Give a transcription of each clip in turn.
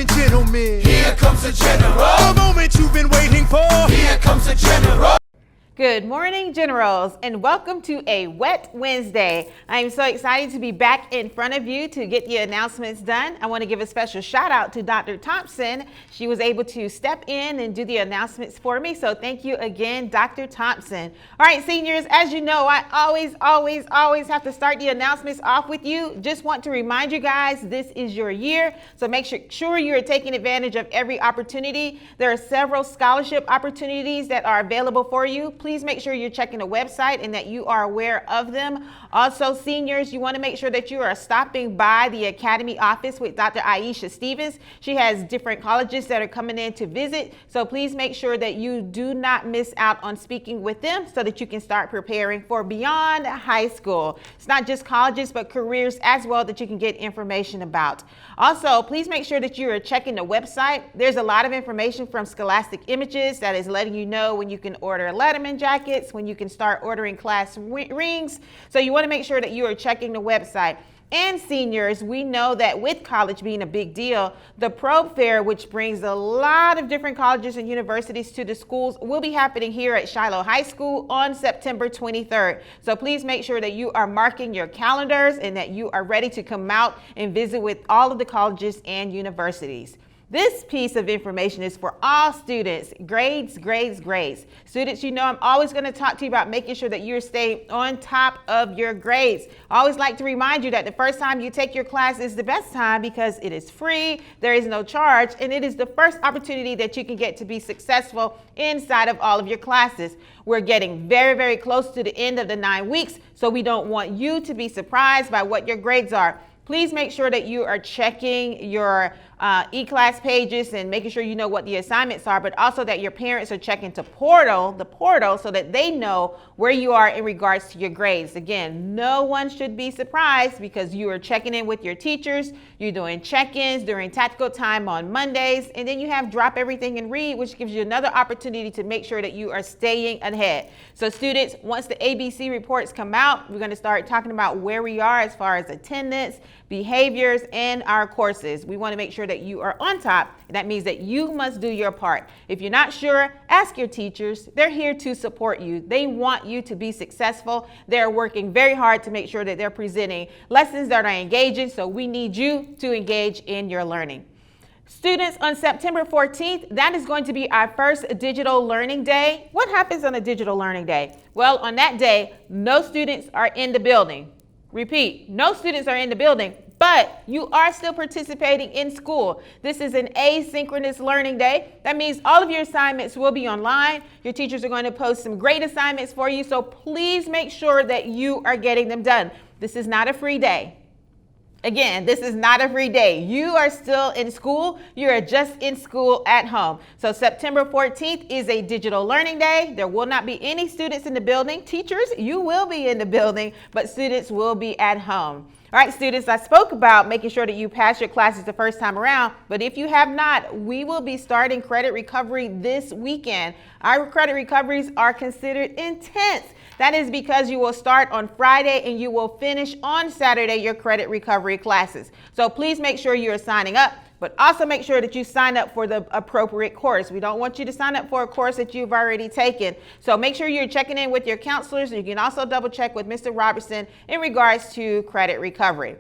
and gentlemen, here comes the general. the moment you've been waiting for. Here comes the general. Good morning, Generals, and welcome to a Wet Wednesday. I am so excited to be back in front of you to get the announcements done. I want to give a special shout out to Dr. Thompson. She was able to step in and do the announcements for me, so thank you again, Dr. Thompson. All right, seniors, as you know, I always have to start the announcements off with you. Just want to remind you guys, this is your year, so make sure you're taking advantage of every opportunity. There are several scholarship opportunities that are available for you. Please make sure you're checking the website and that you are aware of them. Also, seniors, you want to make sure that you are stopping by the Academy office with Dr. Aisha Stevens. She has different colleges that are coming in to visit, so please make sure that you do not miss out on speaking with them so that you can start preparing for beyond high school. It's not just colleges, but careers as well that you can get information about. Also, please make sure that you are checking the website. There's a lot of information from Scholastic Images that is letting you know when you can order Letterman jackets, when you can start ordering class rings. So you want to make sure that you are checking the website. And seniors, we know that with college being a big deal, the Probe Fair, which brings a lot of different colleges and universities to the schools, will be happening here at Shiloh High School on September 23rd. So please make sure that you are marking your calendars and that you are ready to come out and visit with all of the colleges and universities. This piece of information is for all students, grades. Students, you know I'm always going to talk to you about making sure that you're staying on top of your grades. I always like to remind you that the first time you take your class is the best time because it is free, there is no charge, and it is the first opportunity that you can get to be successful inside of all of your classes. We're getting very close to the end of the 9 weeks, so we don't want you to be surprised by what your grades are. Please make sure that you are checking your e-class pages and making sure you know what the assignments are, but also that your parents are checking the portal so that they know where you are in regards to your grades. Again, no one should be surprised because you are checking in with your teachers, you're doing check-ins during tactical time on Mondays, and then you have Drop Everything and Read, which gives you another opportunity to make sure that you are staying ahead. So students, once the ABC reports come out, we're going to start talking about where we are as far as attendance, behaviors, and our courses. We want to make sure that you are on top. That means that you must do your part. If you're not sure, ask your teachers. They're here to support you. They want you to be successful. They're working very hard to make sure that they're presenting lessons that are engaging, so we need you to engage in your learning. Students, on September 14th, that is going to be our first digital learning day. What happens on a digital learning day? Well, on that day, no students are in the building. Repeat, no students are in the building, but you are still participating in school. This is an asynchronous learning day. That means all of your assignments will be online. Your teachers are going to post some great assignments for you, so please make sure that you are getting them done. This is not a free day. Again, this is not a free day. You are still in school. You are just in school at home. So September 14th is a digital learning day. There will not be any students in the building. Teachers, you will be in the building, but students will be at home. All right, students, I spoke about making sure that you pass your classes the first time around, but if you have not, we will be starting credit recovery this weekend. Our credit recoveries are considered intense. That is because you will start on Friday and you will finish on Saturday your credit recovery classes. So please make sure you are signing up, but also make sure that you sign up for the appropriate course. We don't want you to sign up for a course that you've already taken. So make sure you're checking in with your counselors, and you can also double check with Mr. Robertson in regards to credit recovery.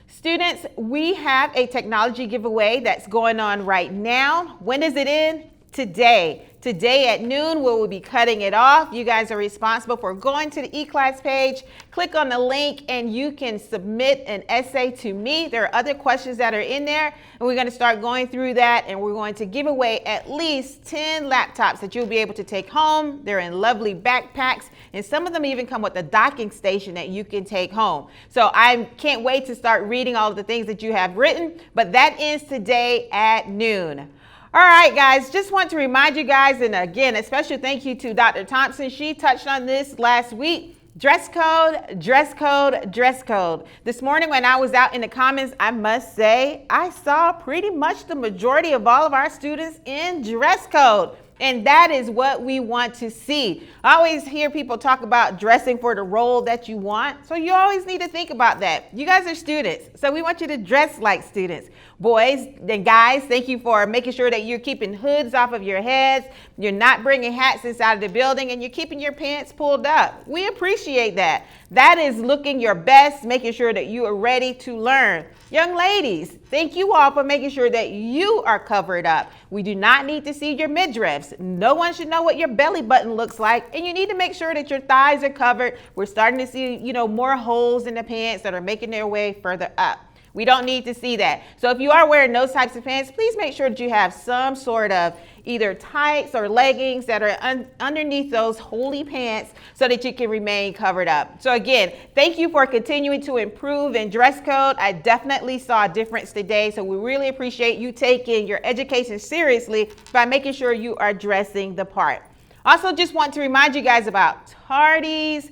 Students, we have a technology giveaway that's going on right now. When is it in? Today. Today at noon, we will be cutting it off. You guys are responsible for going to the e-class page, click on the link, and you can submit an essay to me. There are other questions that are in there, and we're going to start going through that, and we're going to give away at least 10 laptops that you'll be able to take home. They're in lovely backpacks, and some of them even come with a docking station that you can take home. So I can't wait to start reading all of the things that you have written, but that ends today at noon. All right, guys, just want to remind you guys, and again, a special thank you to Dr. Thompson. She touched on this last week. Dress code, dress code, dress code. This morning when I was out in the Commons, I must say, I saw pretty much the majority of all of our students in dress code. And that is what we want to see. I always hear people talk about dressing for the role that you want. So you always need to think about that. You guys are students, so we want you to dress like students. Boys and guys, thank you for making sure that you're keeping hoods off of your heads. You're not bringing hats inside of the building, and you're keeping your pants pulled up. We appreciate that. That is looking your best, making sure that you are ready to learn. Young ladies, thank you all for making sure that you are covered up. We do not need to see your midriffs. No one should know what your belly button looks like, and you need to make sure that your thighs are covered. We're starting to see, more holes in the pants that are making their way further up. We don't need to see that. So if you are wearing those types of pants, please make sure that you have some sort of either tights or leggings that are underneath those holey pants so that you can remain covered up. So again, thank you for continuing to improve in dress code. I definitely saw a difference today. So we really appreciate you taking your education seriously by making sure you are dressing the part. Also, just want to remind you guys about tardies.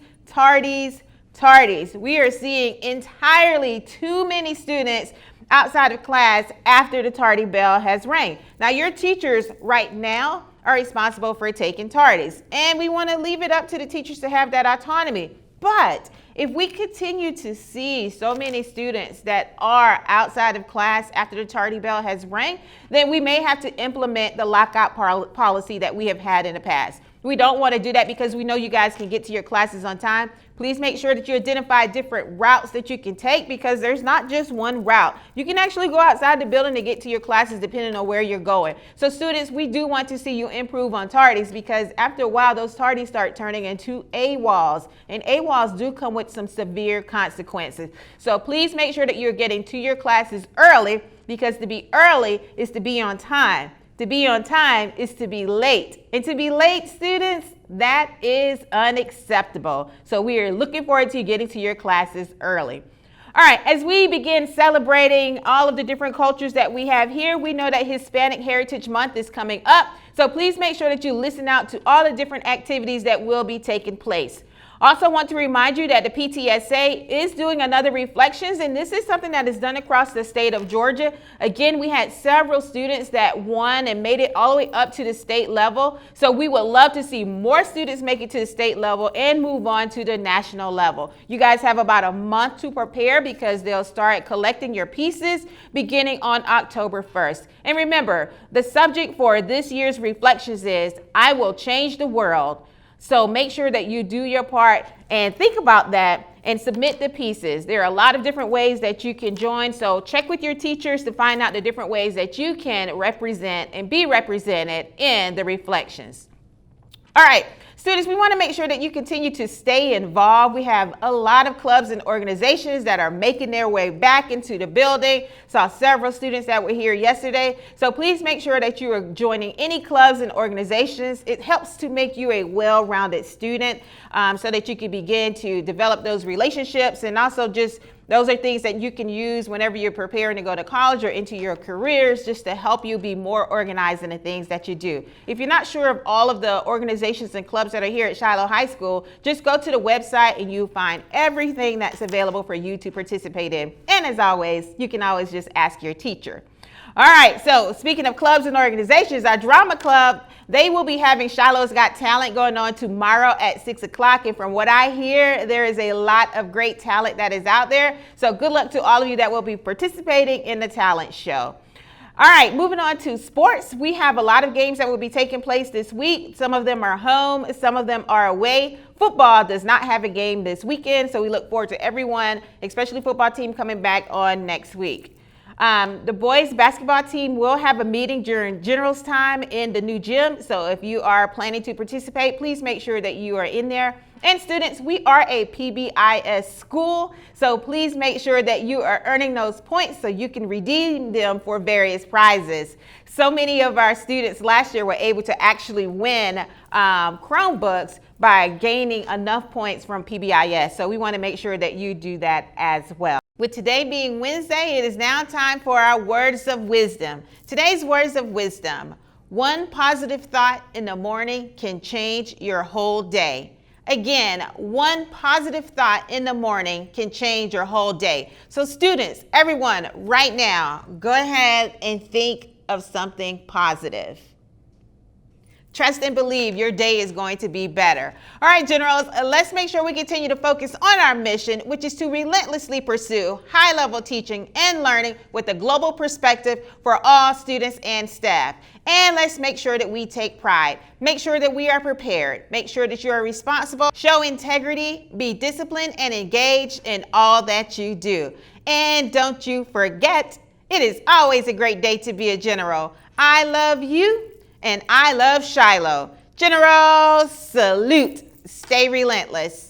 We are seeing entirely too many students outside of class after the tardy bell has rang. Now, your teachers right now are responsible for taking tardies, and we want to leave it up to the teachers to have that autonomy. But if we continue to see so many students that are outside of class after the tardy bell has rang, then we may have to implement the lockout policy that we have had in the past. We don't want to do that because we know you guys can get to your classes on time. Please make sure that you identify different routes that you can take, because there's not just one route. You can actually go outside the building to get to your classes depending on where you're going. So students, we do want to see you improve on tardies, because after a while, those tardies start turning into AWOLs. And AWOLs do come with some severe consequences. So please make sure that you're getting to your classes early, because to be early is to be on time. To be on time is to be late. And to be late, students, that is unacceptable. So we are looking forward to you getting to your classes early. All right, as we begin celebrating all of the different cultures that we have here, we know that Hispanic Heritage Month is coming up. So please make sure that you listen out to all the different activities that will be taking place. Also want to remind you that the PTSA is doing another reflections, and this is something that is done across the state of Georgia. Again, we had several students that won and made it all the way up to the state level. So we would love to see more students make it to the state level and move on to the national level. You guys have about a month to prepare, because they'll start collecting your pieces beginning on October 1st. And remember, the subject for this year's reflections is I will change the world. So make sure that you do your part and think about that and submit the pieces. There are a lot of different ways that you can join. So check with your teachers to find out the different ways that you can represent and be represented in the reflections. All right, students, we want to make sure that you continue to stay involved. We have a lot of clubs and organizations that are making their way back into the building. Saw several students that were here yesterday. So please make sure that you are joining any clubs and organizations. It helps to make you a well-rounded student, so that you can begin to develop those relationships, and also just those are things that you can use whenever you're preparing to go to college or into your careers, just to help you be more organized in the things that you do. If you're not sure of all of the organizations and clubs that are here at Shiloh High School, just go to the website and you'll find everything that's available for you to participate in. And as always, you can always just ask your teacher. All right, so speaking of clubs and organizations, our drama club, they will be having Shiloh's Got Talent going on tomorrow at 6 o'clock. And from what I hear, there is a lot of great talent that is out there. So good luck to all of you that will be participating in the talent show. All right, moving on to sports. We have a lot of games that will be taking place this week. Some of them are home, some of them are away. Football does not have a game this weekend, so we look forward to everyone, especially football team, coming back on next week. The boys basketball team will have a meeting during generals time in the new gym. So if you are planning to participate, please make sure that you are in there. And students, we are a PBIS school, so please make sure that you are earning those points so you can redeem them for various prizes. So many of our students last year were able to actually win Chromebooks by gaining enough points from PBIS. So we want to make sure that you do that as well. With today being Wednesday, it is now time for our words of wisdom. Today's words of wisdom: one positive thought in the morning can change your whole day. Again, one positive thought in the morning can change your whole day. So students, everyone, right now, go ahead and think of something positive. Trust and believe your day is going to be better. All right, Generals, let's make sure we continue to focus on our mission, which is to relentlessly pursue high-level teaching and learning with a global perspective for all students and staff. And let's make sure that we take pride. Make sure that we are prepared. Make sure that you are responsible. Show integrity, be disciplined, and engaged in all that you do. And don't you forget, it is always a great day to be a general. I love you. And I love Shiloh. Generals, salute. Stay relentless.